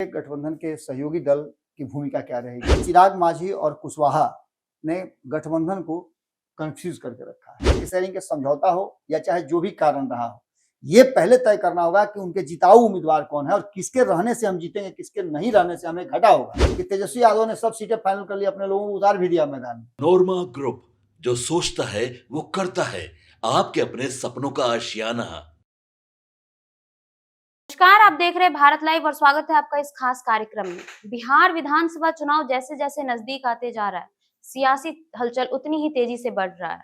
गठबंधन के सहयोगी दल की भूमिका क्या रहेगी? चिराग मांझी और कुशवाहा ने गठबंधन को कंफ्यूज करके रखा है। शेयरिंग के समझौता हो या चाहे जो भी कारण रहा हो, ये पहले तय करना होगा कि उनके जिताऊ उम्मीदवार कौन है और किसके रहने से हम जीतेंगे, किसके नहीं रहने से हमें घाटा होगा। कि तेजस्वी यादव ने सब सीटें फाइनल कर ली, अपने लोगों को उतार भी दिया मैदान में। नोरमा ग्रुप, जो सोचता है वो करता है। आपके अपने सपनों का आशियाना। नमस्कार, आप देख रहे हैं भारत लाइव और स्वागत है आपका इस खास कार्यक्रम में। बिहार विधानसभा चुनाव जैसे जैसे नजदीक आते जा रहा है, सियासी हलचल उतनी ही तेजी से बढ़ रहा है।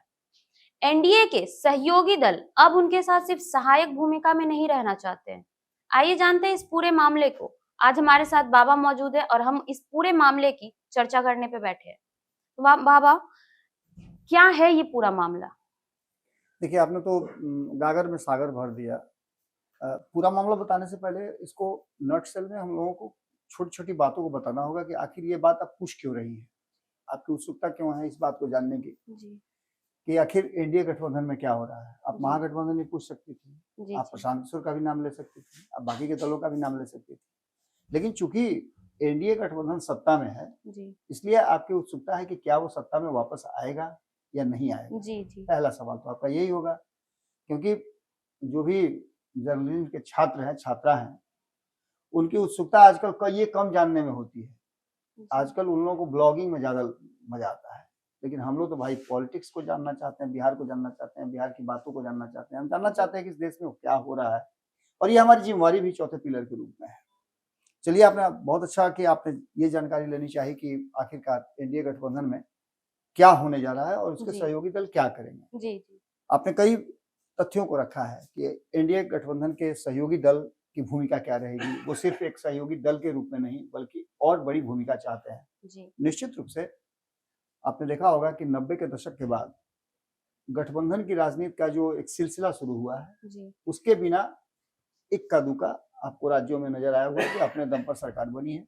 एनडीए के सहयोगी दल अब उनके साथ सिर्फ सहायक भूमिका में नहीं रहना चाहते हैं। आइए जानते हैं इस पूरे मामले को। आज हमारे साथ बाबा मौजूद है और हम इस पूरे मामले की चर्चा करने पे बैठे हैं। तो बाबा, क्या है ये पूरा मामला? देखिए, आपने तो गागर में सागर भर दिया। पूरा मामला बताने से पहले इसको नटशेल में हम लोगों को छोटी छोटी बातों को बताना होगा कि आखिर ये बात अब पूछ क्यों रही है, आपकी उत्सुकता क्यों है इस बात को जानने की जी कि आखिर एनडीए गठबंधन में क्या हो रहा है। आप जी महागठबंधन नहीं पूछ सकती थी, जी आप प्रशांत किशोर का भी नाम ले सकती थी, आप बाकी के दलों का भी नाम ले सकती थी, लेकिन चूंकि एनडीए गठबंधन सत्ता में है, जी इसलिए आपकी उत्सुकता है कि क्या वो सत्ता में वापस आएगा या नहीं आएगा। जी जी पहला सवाल तो आपका यही होगा, क्योंकि जो भी जर्नलिज्म के छात्र हैं, छात्रा हैं, उनकी उत्सुकता आजकल ये कम जानने में होती है। आजकल उन लोगों को ब्लॉगिंग में ज़्यादा मजा आता है, लेकिन हम लोग तो भाई पॉलिटिक्स को जानना चाहते हैं, बिहार को जानना चाहते हैं, बिहार की बातों को जानना चाहते हैं। हम जानना चाहते हैं कि इस देश में क्या हो रहा है, और ये हमारी जिम्मेवारी भी चौथे पिलर के रूप में है। चलिए, आपने बहुत अच्छा कि आपने ये जानकारी लेनी चाहिए कि आखिरकार एनडीए गठबंधन में क्या होने जा रहा है और उसके जी सहयोगी दल क्या करेंगे। जी जी आपने कई तथ्यों को रखा है कि एनडीए गठबंधन के सहयोगी दल की भूमिका क्या रहेगी। वो सिर्फ एक सहयोगी दल के रूप में नहीं, बल्कि और बड़ी भूमिका चाहते हैं। जी निश्चित रूप से आपने देखा होगा कि 90 के दशक के बाद गठबंधन की राजनीति का जो एक सिलसिला शुरू हुआ है, जी उसके बिना इक्का दुक्का आपको राज्यों में नजर आया हुआ कि अपने दम पर सरकार बनी है।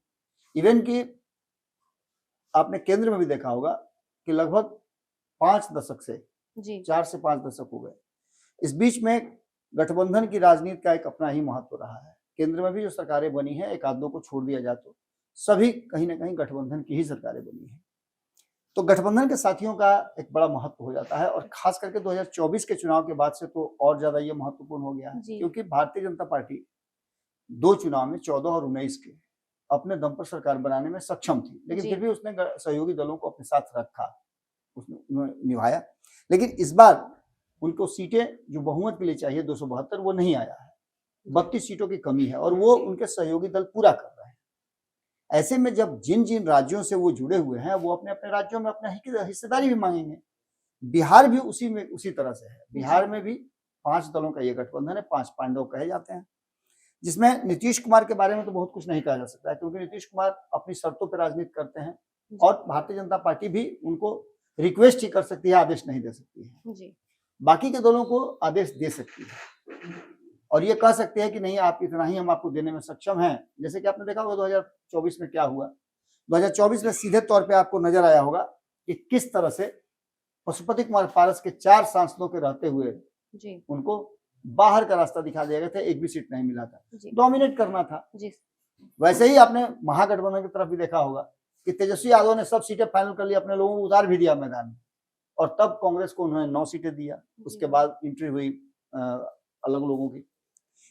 इवन कि आपने केंद्र में भी देखा होगा कि लगभग 5 दशक से, जी 4 से 5 दशक हो गए, इस बीच में गठबंधन की राजनीति का एक अपना ही महत्व रहा है। केंद्र में भी जो सरकारें बनी हैं, एक आध दो को छोड़ दिया जाए तो सभी कहीं ना कहीं गठबंधन की ही सरकारें बनी हैं। तो गठबंधन के साथियों का एक बड़ा महत्व हो जाता है, और खास करके 2024 के चुनाव के बाद से तो और ज्यादा ये महत्वपूर्ण हो गया है, जी क्योंकि भारतीय जनता पार्टी 2 चुनाव में 14 और 19 के अपने दम पर सरकार बनाने में सक्षम थी, लेकिन जी फिर भी उसने सहयोगी दलों को अपने साथ रखा, उसने उन्होंने निभाया। लेकिन इस बार उनको सीटें जो बहुमत के लिए चाहिए 272, वो नहीं आया है। 32 सीटों की कमी है और वो उनके सहयोगी दल पूरा कर रहे हैं। ऐसे में जब जिन जिन राज्यों से वो जुड़े हुए हैं, वो अपने अपने राज्यों में अपना हिस्सेदारी भी मांगेंगे। बिहार भी उसी तरह से है। बिहार में भी 5 दलों का ये गठबंधन है, 5 पांडव कहे जाते हैं, जिसमें नीतीश कुमार के बारे में तो बहुत कुछ नहीं कहा जा सकता है, क्योंकि नीतीश कुमार अपनी शर्तों पर राजनीति करते हैं और भारतीय जनता पार्टी भी उनको रिक्वेस्ट ही कर सकती है, आदेश नहीं दे सकती है। जी बाकी के दलों को आदेश दे सकती है और ये कह सकते हैं कि नहीं, आप इतना ही हम आपको देने में सक्षम हैं। जैसे कि आपने देखा होगा 2024 में क्या हुआ। 2024 में सीधे तौर पे आपको नजर आया होगा कि किस तरह से पशुपति कुमार पारस के 4 सांसदों के रहते हुए जी उनको बाहर का रास्ता दिखा दिया गया था, एक भी सीट नहीं मिला था, जी डोमिनेट करना था। जी वैसे ही आपने महागठबंधन की तरफ भी देखा होगा कि तेजस्वी यादव ने सब सीटें फाइनल कर ली, अपने लोगों को उतार भी दिया मैदान में, और तब कांग्रेस को उन्होंने 9 सीटें दिया। उसके बाद एंट्री हुई अलग लोगों की।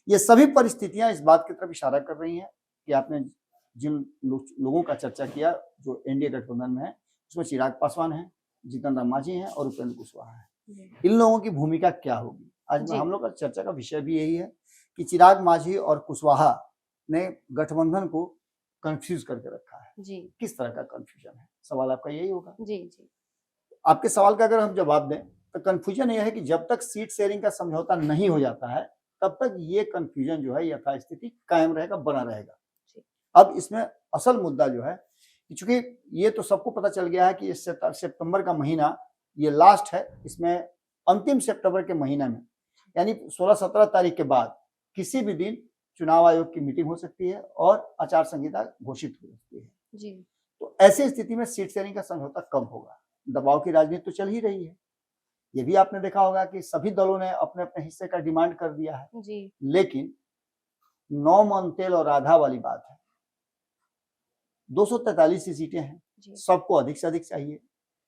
ये सभी परिस्थितियां इस बात की तरफ इशारा कर रही हैं कि आपने जिन लोगों का चर्चा किया जो एनडीए गठबंधन में है, उसमें चिराग पासवान है, जीतन राम मांझी हैं और उपेंद्र कुशवाहा है। इन लोगों की भूमिका क्या होगी, आज हम लोग का चर्चा का विषय भी यही है कि चिराग मांझी और कुशवाहा ने गठबंधन को कंफ्यूज करके रखा है। जी किस तरह का कंफ्यूजन है, सवाल आपका यही होगा। जी जी आपके सवाल का अगर हम जवाब दें तो कंफ्यूजन यह है कि जब तक सीट शेयरिंग का समझौता नहीं हो जाता है, तब तक ये कंफ्यूजन जो है यथास्थिति कायम रहेगा, बना रहेगा। अब इसमें असल मुद्दा जो है, चूंकि ये तो सबको पता चल गया है कि इस सितंबर का महीना ये लास्ट है, इसमें अंतिम सितंबर के महीने में यानी 16-17 तारीख के बाद किसी भी दिन चुनाव आयोग की मीटिंग हो सकती है और आचार संहिता घोषित हो सकती है। जी तो ऐसी स्थिति में सीट शेयरिंग का समझौता कब होगा? दबाव की राजनीति तो चल ही रही है। ये भी आपने देखा होगा कि सभी दलों ने अपने अपने हिस्से का डिमांड कर दिया है, जी लेकिन 9 मन तेल और आधा वाली बात है। 243 सी सीटें हैं, जी सबको अधिक से अधिक चाहिए।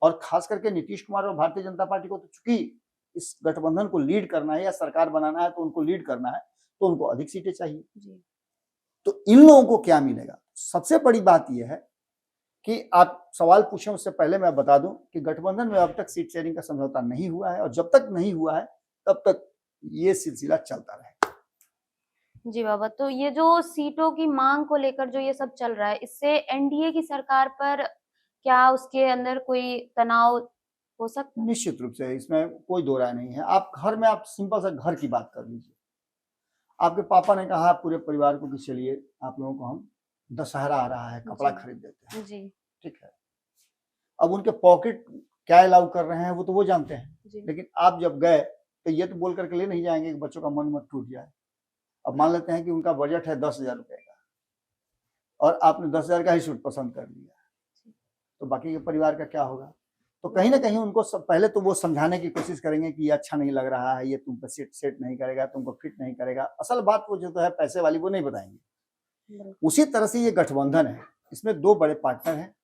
और खास करके नीतीश कुमार और भारतीय जनता पार्टी को तो चूंकि इस गठबंधन को लीड करना है या सरकार बनाना है तो उनको लीड करना है, तो उनको अधिक सीटें चाहिए। जी तो इन लोगों को क्या मिलेगा? सबसे बड़ी बात यह है कि आप सवाल पूछें उससे पहले मैं बता दूं कि गठबंधन में अब तक सीट शेयरिंग का समझौता नहीं हुआ है, और जब तक नहीं हुआ है तब तक ये सिलसिला चलता रहेगा। जी बाबा, तो ये जो सीटों की मांग को लेकर जो ये सब चल रहा है, इससे एनडीए की सरकार पर क्या उसके अंदर कोई तनाव हो सकता है? निश्चित रूप से इसमें कोई दो राय नहीं है। आप घर में आप सिंपल सा घर की बात कर लीजिए। आपके पापा ने कहा पूरे परिवार को कि चलिए आप लोगों को हम दशहरा आ रहा है कपड़ा जी। खरीद देते हैं, जी ठीक है। अब उनके पॉकेट क्या अलाउ कर रहे हैं वो तो वो जानते हैं, जी लेकिन आप जब गए तो ये तो बोल करके ले नहीं जाएंगे कि बच्चों का मन मत टूट जाए। अब मान लेते हैं कि उनका बजट है 10,000 रुपए का और आपने 10,000 का ही सूट पसंद कर लिया, तो बाकी के परिवार का क्या होगा? तो कहीं ना कहीं उनको पहले तो वो समझाने की कोशिश करेंगे कि ये अच्छा नहीं लग रहा है, ये तुम पे सेट नहीं करेगा, तुमको फिट नहीं करेगा। असल बात वो जो तो है पैसे वाली वो नहीं बताएंगे। बिल्कुल। उसी तरह से ये गठबंधन है, इसमें दो बड़े पार्टनर हैं।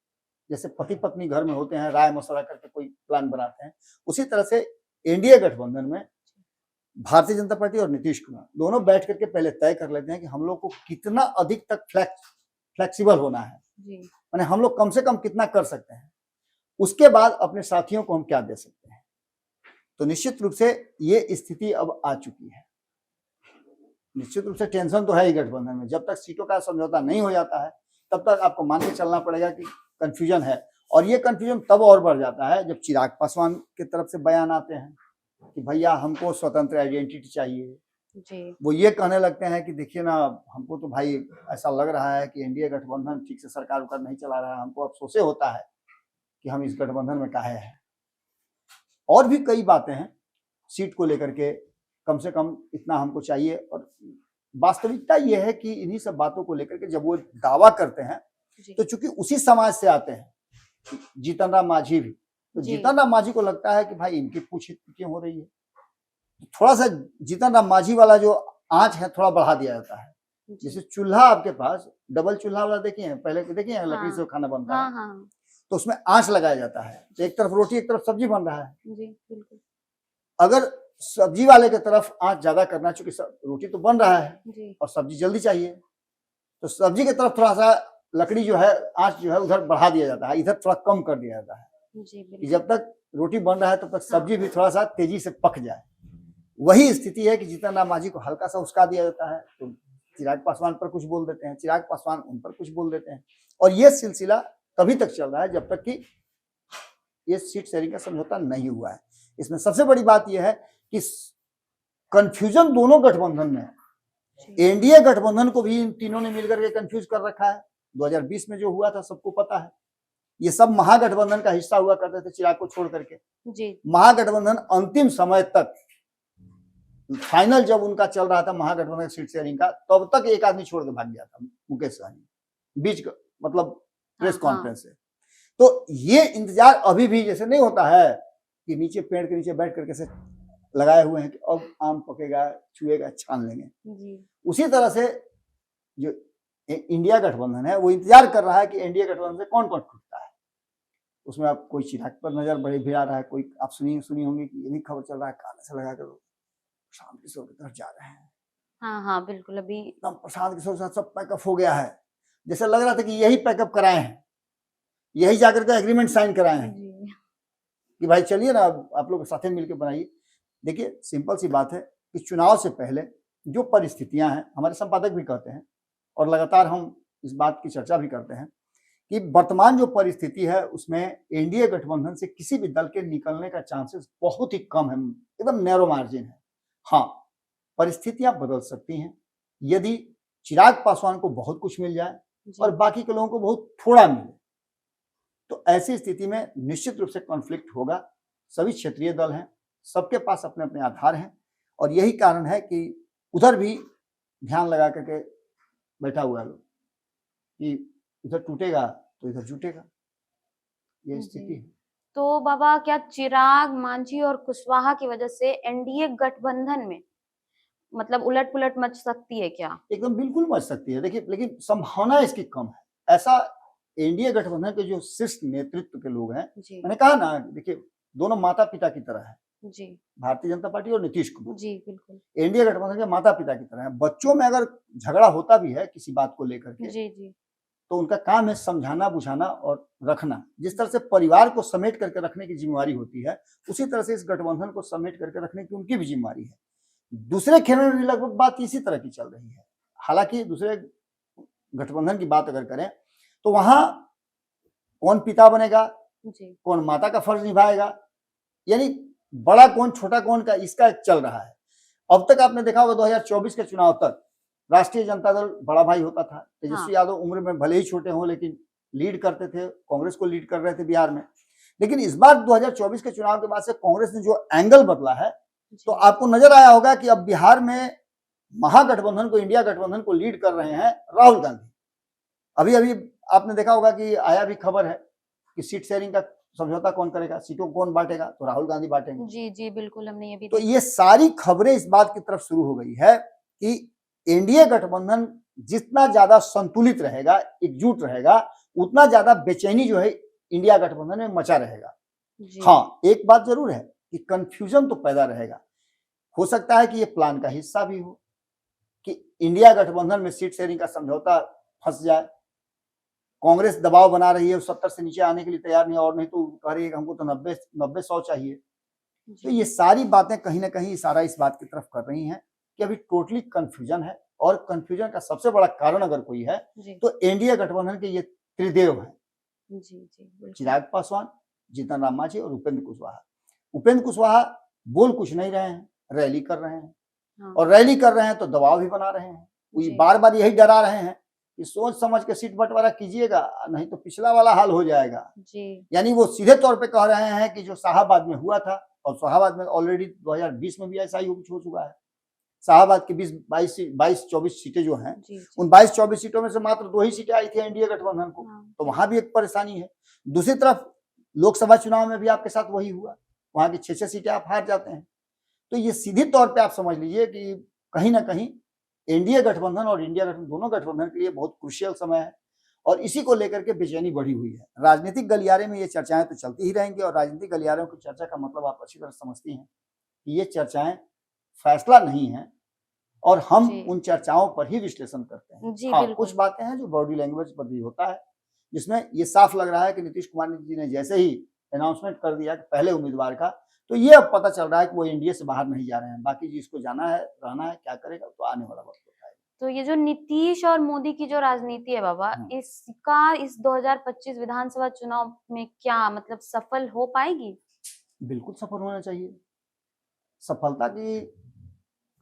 जैसे पति पत्नी घर में होते हैं, राय मशवरा करके कोई प्लान बनाते हैं, उसी तरह से एनडीए गठबंधन में भारतीय जनता पार्टी और नीतीश कुमार दोनों बैठ करके पहले तय कर लेते हैं कि हम लोग को कितना अधिक तक फ्लेक्सिबल होना है, जी माने हम लोग कम से कम कितना कर सकते हैं, उसके बाद अपने साथियों को हम क्या दे सकते हैं। तो निश्चित रूप से ये स्थिति अब आ चुकी है। निश्चित रूप से टेंशन तो है ही गठबंधन में। जब तक सीटों का समझौता नहीं हो जाता है तब तक आपको मान के चलना पड़ेगा कि कंफ्यूजन है। और ये कंफ्यूजन तब और बढ़ जाता है जब चिराग पासवान की तरफ से बयान आते हैं कि भैया हमको स्वतंत्र आइडेंटिटी चाहिए। जी वो ये कहने लगते हैं कि देखिए ना, हमको तो भाई ऐसा लग रहा है कि एनडीए गठबंधन ठीक से सरकार उकार नहीं चला रहा है, हमको अफसोस होता है कि हम इस गठबंधन में काहे हैं। और भी कई बातें हैं सीट को लेकर के, कम से कम इतना हमको चाहिए। और वास्तविकता यह है कि इन्हीं सब बातों को लेकर के जब वो दावा करते हैं जी तो चूंकि उसी समाज से आते हैं जीतन राम मांझी भी, तो जी। जीतन राम मांझी को लगता है कि भाई इनकी पूछ क्यों हो रही है, थोड़ा सा जीतन राम मांझी वाला जो आंच है थोड़ा बढ़ा दिया जाता है। जी जैसे चूल्हा आपके पास डबल चूल्हा वाला देखिए, पहले देखिए लकड़ी से हाँ खाना बनता हाँ है, हाँ तो उसमें आंच लगाया जाता है, तो एक तरफ रोटी एक तरफ सब्जी बन रहा है। जी बिल्कुल अगर सब्जी वाले की तरफ आंच ज्यादा करना, चूंकि रोटी तो बन रहा है जी और सब्जी जल्दी चाहिए, तो सब्जी की तरफ थोड़ा सा लकड़ी जो है आंच जो है उधर बढ़ा दिया जाता है, इधर थोड़ा कम कर दिया जाता है जी कि बिल्कुल जब तक रोटी बन रहा है तब तक सब्जी भी थोड़ा सा तेजी से पक जाए। वही स्थिति है कि जीतन राम मांझी को हल्का सा उस्का दिया जाता है तो चिराग पासवान पर कुछ बोल देते हैं, चिराग पासवान उन पर कुछ बोल देते हैं, और ये सिलसिला तभी तक चल रहा है जब तक कि ये सीट शेयरिंग का समझौता नहीं हुआ है। इसमें सबसे बड़ी बात यह है कि कंफ्यूजन दोनों गठबंधन में है। जी एनडीए गठबंधन को भी इन तीनों ने मिलकर के कंफ्यूज कर रखा है। 2020 में जो हुआ था सबको पता है, ये सब महागठबंधन का हिस्सा हुआ करते थे चिराग को छोड़ करके। जी महागठबंधन अंतिम समय तक, फाइनल जब उनका चल रहा था महागठबंधन सीट शेयरिंग का, तब तक एक आदमी छोड़ के भाग गया था, मुकेश सहनी, मतलब प्रेस हाँ, कॉन्फ्रेंस से। तो ये इंतजार अभी भी जैसे नहीं होता है कि नीचे पेड़ के नीचे बैठ करके से लगाए हुए हैं कि अब आम पकेगा छुएगा छान लेंगे, जी उसी तरह से जो इंडिया गठबंधन है वो इंतजार कर रहा है कि एनडीए गठबंधन से कौन कौन टूटता है। उसमें अब कोई चिराग पर नजर बड़े भी आ रहा है, कोई आप सुनी होंगी कि ये भी खबर चल रहा है काले से लगा कर प्रशांत किशोर की तरफ जा रहे हैं। हाँ हाँ बिल्कुल अभी एकदम प्रशांत किशोर के साथ सब पैकअप हो गया है, जैसे लग रहा था कि यही पैकअप कराए हैं, यही जाकर के एग्रीमेंट साइन कराए हैं जी कि भाई चलिए ना आप लोग साथ में मिलकर बनाइए। देखिए सिंपल सी बात है कि चुनाव से पहले जो परिस्थितियां हैं, हमारे संपादक भी कहते हैं और लगातार हम इस बात की चर्चा भी करते हैं कि वर्तमान जो परिस्थिति है उसमें एनडीए गठबंधन से किसी भी दल के निकलने का चांसेस बहुत ही कम है, एकदम नैरो मार्जिन है। हाँ, परिस्थितियां बदल सकती हैं यदि चिराग पासवान को बहुत कुछ मिल जाए जी और बाकी के लोगों को बहुत थोड़ा मिले, तो ऐसी स्थिति में निश्चित रूप से कॉन्फ्लिक्ट होगा। सभी क्षेत्रीय दल हैं, सबके पास अपने अपने आधार हैं और यही कारण है कि उधर भी ध्यान लगा करके बैठा हुआ है लोग कि इधर टूटेगा तो इधर जुटेगा, ये स्थिति जी है। तो बाबा क्या चिराग मांझी और कुशवाहा की वजह से एनडीए गठबंधन में मतलब उलट पुलट मच सकती है क्या? एकदम बिल्कुल मच सकती है। देखिए लेकिन संभावना इसकी कम है। ऐसा एनडीए गठबंधन के जो शीर्ष नेतृत्व के लोग हैं, जी मैंने कहा ना, देखिए दोनों माता पिता की तरह है, जी भारतीय जनता पार्टी और नीतीश कुमार। जी बिल्कुल एनडीए गठबंधन के माता पिता की तरह है। बच्चों में अगर झगड़ा होता भी है किसी बात को लेकर के, जी जी तो उनका काम है समझाना, बुझाना और रखना। जिस तरह से परिवार को समेट करके रखने की जिम्मेवारी होती है, उसी तरह से इस गठबंधन को समेट करके रखने की उनकी भी जिम्मेवारी है। दूसरे खेमे में भी लगभग बात इसी तरह की चल रही है। हालांकि दूसरे गठबंधन की बात अगर करें तो वहां कौन पिता बनेगा, जी कौन माता का फर्ज निभाएगा, यानी बड़ा कौन छोटा कौन का, इसका चल रहा है। अब तक आपने देखा होगा 2024 के चुनाव तक राष्ट्रीय जनता दल बड़ा भाई होता था। तेजस्वी यादव उम्र में भले ही छोटे हों लेकिन लीड करते थे, कांग्रेस को लीड कर रहे थे बिहार में। लेकिन इस बार 2024 के चुनाव के बाद से कांग्रेस ने जो एंगल बदला है, तो आपको नजर आया होगा कि अब बिहार में महागठबंधन को, इंडिया गठबंधन को लीड कर रहे हैं राहुल गांधी। अभी अभी आपने देखा होगा कि आया भी खबर है कि सीट शेयरिंग का समझौता कौन करेगा, सीटों को कौन बांटेगा, तो राहुल गांधी बांटेंगे। जी जी बिल्कुल, हमने ये भी तो ये सारी खबरें इस बात की तरफ शुरू हो गई है कि एनडीए गठबंधन जितना ज्यादा संतुलित रहेगा, एकजुट रहेगा, उतना ज्यादा बेचैनी जो है इंडिया गठबंधन में मचा रहेगा। जी हाँ, एक बात जरूर है कि कंफ्यूजन तो पैदा रहेगा। हो सकता है कि ये प्लान का हिस्सा भी हो कि इंडिया गठबंधन में सीट शेयरिंग का समझौता फंस जाए। कांग्रेस दबाव बना रही है, 70 से नीचे आने के लिए तैयार नहीं, और नहीं तो कह रही है कि हमको तो 90-100 चाहिए। तो ये सारी बातें कहीं ना कहीं इशारा इस बात की तरफ कर रही हैं कि अभी टोटली कंफ्यूजन है। और कंफ्यूजन का सबसे बड़ा कारण अगर कोई है जी तो एनडीए गठबंधन के ये त्रिदेव हैं, जी जी बिल्कुल चिराग पासवान, जीतन राम मांझी और उपेंद्र कुशवाहा। उपेंद्र कुशवाहा बोल कुछ नहीं रहे हैं, रैली कर रहे हैं, हाँ और रैली कर रहे हैं तो दबाव भी बना रहे हैं। जी। बार बार यही डरा रहे हैं कि सोच समझ के सीट बंटवारा कीजिएगा, नहीं तो पिछला वाला हाल हो जाएगा। जी यानी वो सीधे तौर पे कह रहे हैं कि जो शाहाबाद में हुआ था, और शाहाबाद में ऑलरेडी 2020 में भी ऐसा ही हो चुका है। शाहाबाद की 22-24 सीटें जो हैं, जी जी उन 22-24 सीटों में से मात्र 2 ही सीटें आई थी एनडीए गठबंधन को। हाँ तो वहां भी एक परेशानी है। दूसरी तरफ लोकसभा चुनाव में भी आपके साथ वही हुआ, वहां की 6-6 सीटें आप हार जाते हैं। तो ये सीधी तौर पे आप समझ लीजिए कि कहीं ना कहीं एनडीए गठबंधन और इंडिया गठबंधन, दोनों गठबंधन के लिए बहुत क्रुशियल समय है, और इसी को लेकर के बेचैनी बढ़ी हुई है। राजनीतिक गलियारे में ये चर्चाएं तो चलती ही रहेंगी, और राजनीतिक गलियारों की चर्चा का मतलब आप अच्छी तरह समझती हैं कि ये चर्चाएं फैसला नहीं है, और हम जी। उन चर्चाओं पर ही विश्लेषण करते हैं। जी हाँ, बिल्कुल कुछ बातें हैं जो बॉडी लैंग्वेज पर भी होता है, जिसमें ये साफ लग रहा है कि नीतीश कुमार जी ने जैसे ही अनाउंसमेंट कर दिया कि पहले उम्मीदवार का, तो ये अब पता चल रहा है कि वो एनडीए से बाहर नहीं जा रहे हैं। बाकी जिसको जाना है, रहना है, क्या करेगा तो आने वाला वक्त बताएगा। तो ये जो नीतीश और मोदी की जो राजनीति है बाबा, इसका इस 2025 विधानसभा चुनाव में क्या मतलब सफल हो पाएगी? बिल्कुल सफल होना चाहिए। सफलता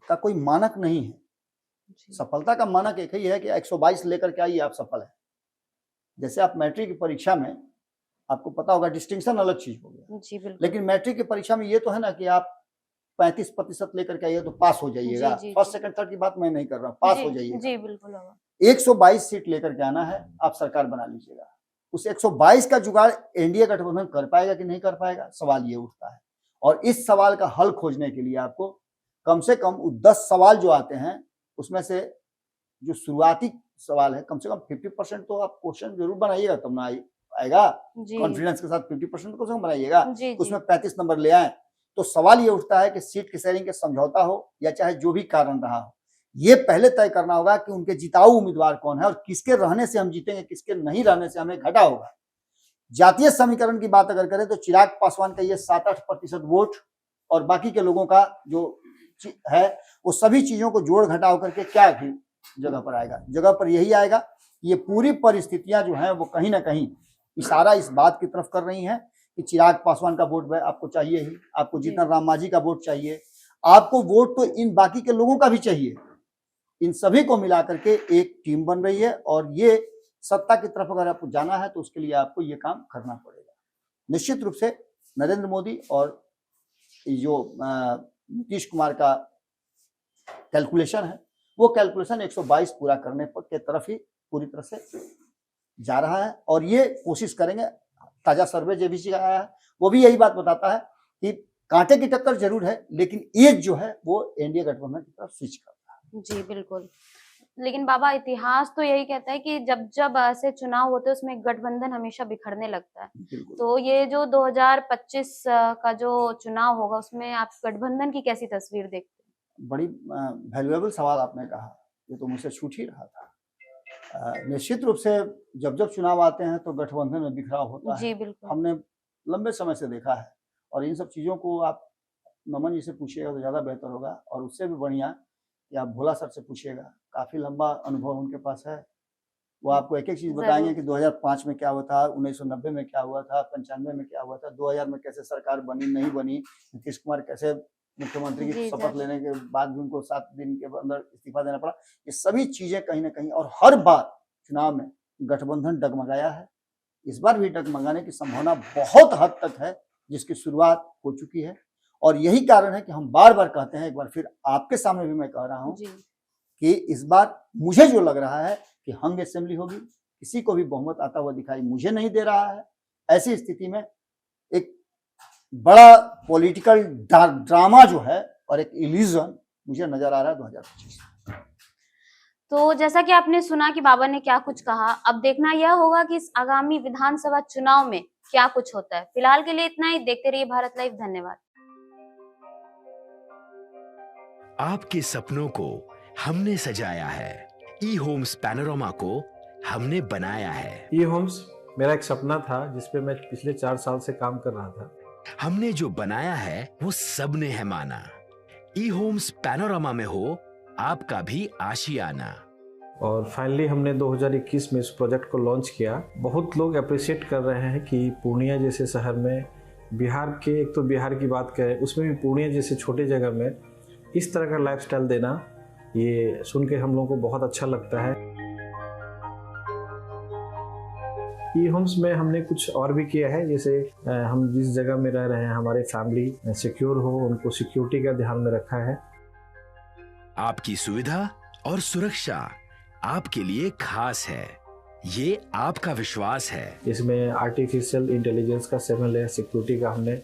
का कोई मानक नहीं है। जी सफलता का मानक एक ही है कि 122 लेकर के आइए आप सफल है। जैसे आप मैट्रिक की परीक्षा में, आपको पता होगा डिस्टिंक्शन अलग चीज हो गया, जी बिल्कुल लेकिन मैट्रिक की परीक्षा में ये तो है ना कि आप 35% लेकर के आइए तो पास हो जाइएगा। जी, जी, फर्स्ट जी। सेकंड थर्ड की बात मैं नहीं कर रहा हूँ, पास जी हो जाइएगा। जी बिल्कुल बाबा 122 सीट लेकर के आना है, आप सरकार बना लीजिएगा। उस 122 का जुगाड़ एनडीए गठबंधन कर पाएगा कि नहीं कर पाएगा, सवाल ये उठता है। और इस सवाल का हल खोजने के लिए आपको कम से कम 10 सवाल जो आते हैं, उसमें से जो शुरुआती सवाल है, कम से कम 50% तो आप क्वेश्चन जरूर बनाइएगा, तब ना आएगा। जी कॉन्फिडेंस के साथ 50% कम से कम बनाइएगा, जी जी उसमें 35 नंबर ले आए। तो सवाल ये उठता है कि सीट की शेयरिंग के समझौता हो या चाहे जो भी कारण रहा हो, ये पहले तय करना होगा कि उनके जिताऊ उम्मीदवार कौन है, और किसके रहने से हम जीतेंगे, किसके नहीं रहने से हमें घाटा होगा। जातीय समीकरण की बात अगर करें तो चिराग पासवान का ये 7-8% वोट, और बाकी के लोगों का जो है वो सभी चीजों को जोड़ घटाव करके क्या जगह पर आएगा। जगह पर यही आएगा कि ये पूरी परिस्थितियां जो हैं वो कहीं ना कहीं इशारा इस बात की तरफ कर रही हैं कि चिराग पासवान का वोट आपको चाहिए ही, आपको जीतन राम मांझी का वोट चाहिए, आपको वोट तो इन बाकी के लोगों का भी चाहिए। इन सभी को मिला करके एक टीम बन रही है, और ये सत्ता की तरफ अगर आपको जाना है तो उसके लिए आपको ये काम करना पड़ेगा। निश्चित रूप से नरेंद्र मोदी और जो नीतीश कुमार का कैलकुलेशन है, वो कैलकुलेशन 122 पूरा करने के तरफ ही पूरी तरह से जा रहा है, और ये कोशिश करेंगे। ताजा सर्वे जेबीसी का आया है, वो भी यही बात बताता है कि कांटे की टक्कर जरूर है, लेकिन एज जो है वो एनडीए गठबंधन की तरफ स्विच करता है। जी बिल्कुल। लेकिन बाबा इतिहास तो यही कहता है कि जब जब ऐसे चुनाव होते हैं उसमें गठबंधन हमेशा बिखरने लगता है। बिल्कुल। तो ये जो 2025 का जो चुनाव होगा उसमें आप गठबंधन की कैसी तस्वीर देखते हैं? बड़ी वैल्यूएबल सवाल आपने कहा, ये तो मुझसे छूट ही रहा था। निश्चित रूप से जब जब चुनाव आते हैं तो गठबंधन में बिखराव होता है, जी बिल्कुल। हमने लंबे समय से देखा है। और इन सब चीज़ों को आप नमन जी से पूछिएगा तो ज़्यादा बेहतर होगा, और उससे भी बढ़िया कि आप भोला सर से पूछिएगा, काफ़ी लंबा अनुभव उनके पास है। वो आपको एक-एक चीज़ बताएँगे कि 2005 में क्या हुआ था, 1990 में क्या हुआ था, 95 में क्या हुआ था, 2000 में कैसे सरकार बनी, नहीं बनी, नीतीश कुमार कैसे मुख्यमंत्री की जी, शपथ जज। लेने के बाद भी उनको 7 दिन के अंदर इस्तीफा देना पड़ा। ये सभी चीज़ें कहीं न कहीं, और हर बार चुनाव में गठबंधन डगमगाया है। इस बार भी डगमगाने की संभावना बहुत हद तक है, जिसकी शुरुआत हो चुकी है। और यही कारण है कि हम बार-बार कहते हैं, एक बार फिर आपके सामने भी मैं कह रहा हूँ जी। कि इस बार मुझे जो लग रहा है कि हंग असेंबली होगी, किसी को भी बहुमत आता हुआ दिखाई मुझे नहीं दे रहा है। ऐसी स्थिति में एक बड़ा पॉलिटिकल ड्रामा जो है और एक इल्यूजन मुझे नजर आ रहा है 2025। तो जैसा कि आपने सुना कि बाबा ने क्या कुछ कहा, अब देखना यह होगा कि इस आगामी विधानसभा चुनाव में क्या कुछ होता है। फिलहाल के लिए इतना ही। देखते रहिए भारत लाइव। धन्यवाद। आपके सपनों को हमने सजाया है, ई होम्स पैनोरमा को हमने बनाया है। ई होम्स मेरा एक सपना था जिस पे मैं पिछले 4 साल से काम कर रहा था। हमने जो बनाया है वो सबने है माना। ई होम्स पैनोरमा में हो आपका भी आशियाना। और फाइनली हमने 2021 में इस प्रोजेक्ट को लॉन्च किया। बहुत लोग अप्रिशिएट कर रहे हैं कि पूर्णिया जैसे शहर में, बिहार के, एक तो बिहार की बात करें उसमें भी पूर्णिया जैसे छोटे जगह में इस तरह का लाइफस्टाइल देना, ये सुन के हम लोगों को बहुत अच्छा लगता है। ई होम्स में हमने कुछ और भी किया है, जैसे हम जिस जगह में रह रहे हैं हमारे फैमिली सिक्योर हो, उनको सिक्योरिटी का ध्यान में रखा है। आपकी सुविधा और सुरक्षा आपके लिए खास है, ये आपका विश्वास है। इसमें आर्टिफिशियल इंटेलिजेंस का 7 लेयर सिक्योरिटी का हमने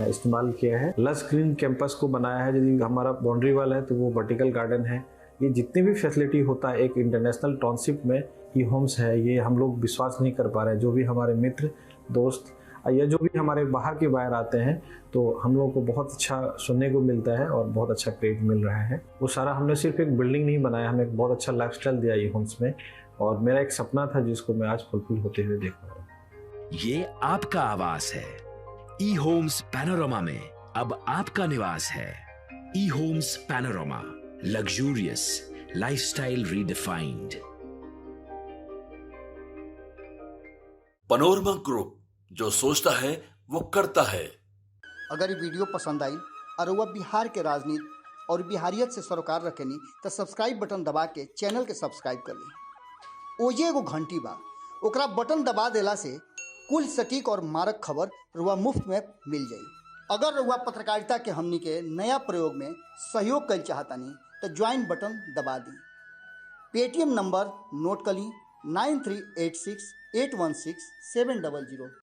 इस्तेमाल किया है। लस ग्रीन कैंपस को बनाया है। यदि हमारा बाउंड्री वाल है तो वो वर्टिकल गार्डन है। ये जितनी भी फैसिलिटी होता है एक इंटरनेशनल टाउनशिप में ई होम्स है, ये हम लोग विश्वास नहीं कर पा रहे हैं। जो भी हमारे मित्र दोस्त या जो भी हमारे बाहर के बाहर आते हैं तो हम लोगों को बहुत अच्छा सुनने को मिलता है और बहुत अच्छा क्रेडिट मिल रहा है। वो सारा हमने सिर्फ एक बिल्डिंग नहीं बनाया, हमें एक बहुत अच्छा लाइफस्टाइल दिया ई होम्स में, और मेरा एक सपना था जिसको मैं आज फुलफिल होते हुए देख रहा हूँ। ये आपका आवास है। ई होम्स पैनोरमा में अब आपका निवास है। E homes panorama, luxurious lifestyle redefined. Panorama group, जो सोचता है वो करता है। अगर ये वीडियो पसंद आई और वह बिहार के राजनीति और बिहारियत से सरोकार रखेनी तो सब्सक्राइब बटन दबा के चैनल के सब्सक्राइब कर ली। ओजे एगो घंटी बा, ओकरा बटन दबा देला से कुल सटीक और मारक खबर रुआ मुफ्त में मिल जाई। अगर रुआ पत्रकारिता के हमनी के नया प्रयोग में सहयोग कर चाहतानी तो ज्वाइन बटन दबा दी। पेटीएम नंबर नोट कर ली 9386 816 700।